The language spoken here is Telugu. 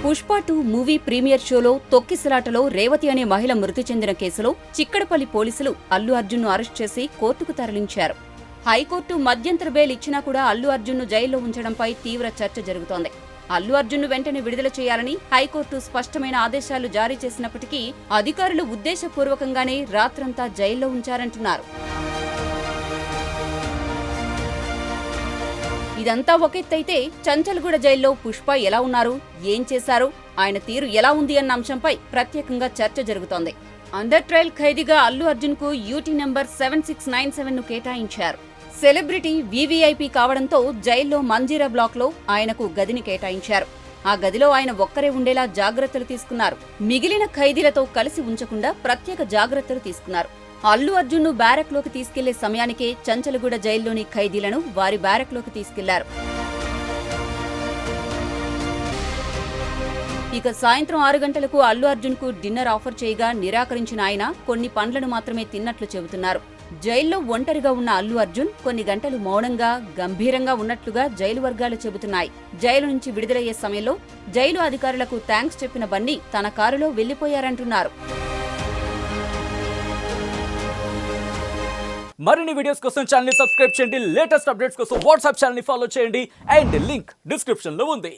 పుష్ప 2 మూవీ ప్రీమియర్ షోలో తొక్కిసలాటలో రేవతి అనే మహిళ మృతి చెందిన కేసులో చిక్కడపల్లి పోలీసులు అల్లు అర్జున్ను అరెస్ట్ చేసి కోర్టుకు తరలించారు. హైకోర్టు మధ్యంతర బెయిల్ ఇచ్చినా కూడా అల్లు అర్జున్ను జైల్లో ఉంచడంపై తీవ్ర చర్చ జరుగుతోంది. అల్లు అర్జున్ను వెంటనే విడుదల చేయాలని హైకోర్టు స్పష్టమైన ఆదేశాలు జారీ చేసినప్పటికీ అధికారులు ఉద్దేశపూర్వకంగానే రాత్రంతా జైల్లో ఉంచారంటున్నారు. ఇదంతా ఒకెత్తైతే చంచల్గూడ జైల్లో పుష్ప ఎలా ఉన్నారు, ఏం చేశారు, ఆయన తీరు ఎలా ఉంది అన్న అంశంపై ప్రత్యేకంగా చర్చ జరుగుతోంది. అండర్ ట్రయల్ ఖైదీగా అల్లు అర్జున్ కు యూటీ నంబర్ 7697 ను కేటాయించారు. సెలబ్రిటీ వీవీఐపీ కావడంతో జైల్లో మంజీరా బ్లాక్ లో ఆయనకు గదిని కేటాయించారు. ఆ గదిలో ఆయన ఒక్కరే ఉండేలా జాగ్రత్తలు తీసుకున్నారు. మిగిలిన ఖైదీలతో కలిసి ఉంచకుండా ప్రత్యేక జాగ్రత్తలు తీసుకున్నారు. అల్లు అర్జున్ను బ్యారక్లోకి తీసుకెళ్లే సమయానికే చంచల్గూడ జైల్లోని ఖైదీలను వారి బ్యారక్లోకి తీసుకెళ్లారు. ఇక సాయంత్రం 6 గంటలకు అల్లు అర్జున్కు డిన్నర్ ఆఫర్ చేయగా నిరాకరించిన ఆయన కొన్ని పండ్లను మాత్రమే తిన్నట్లు చెబుతున్నారు. జైల్లో ఒంటరిగా ఉన్న అల్లు అర్జున్ కొన్ని గంటలు మౌనంగా, గంభీరంగా ఉన్నట్లుగా జైలు వర్గాలు చెబుతున్నాయి. జైలు నుంచి విడుదలయ్యే సమయంలో జైలు అధికారులకు థాంక్స్ చెప్పిన బన్నీ తన కారులో వెళ్లిపోయారంటున్నారు. మరిన్ని వీడియోస్ కోసం ఛానల్ ని సబ్స్క్రైబ్ చేయండి. లేటెస్ట్ అప్డేట్స్ కోసం వాట్సాప్ ఛానల్ ని ఫాలో చేయండి. అండ్ లింక్ డిస్క్రిప్షన్ లో ఉంది.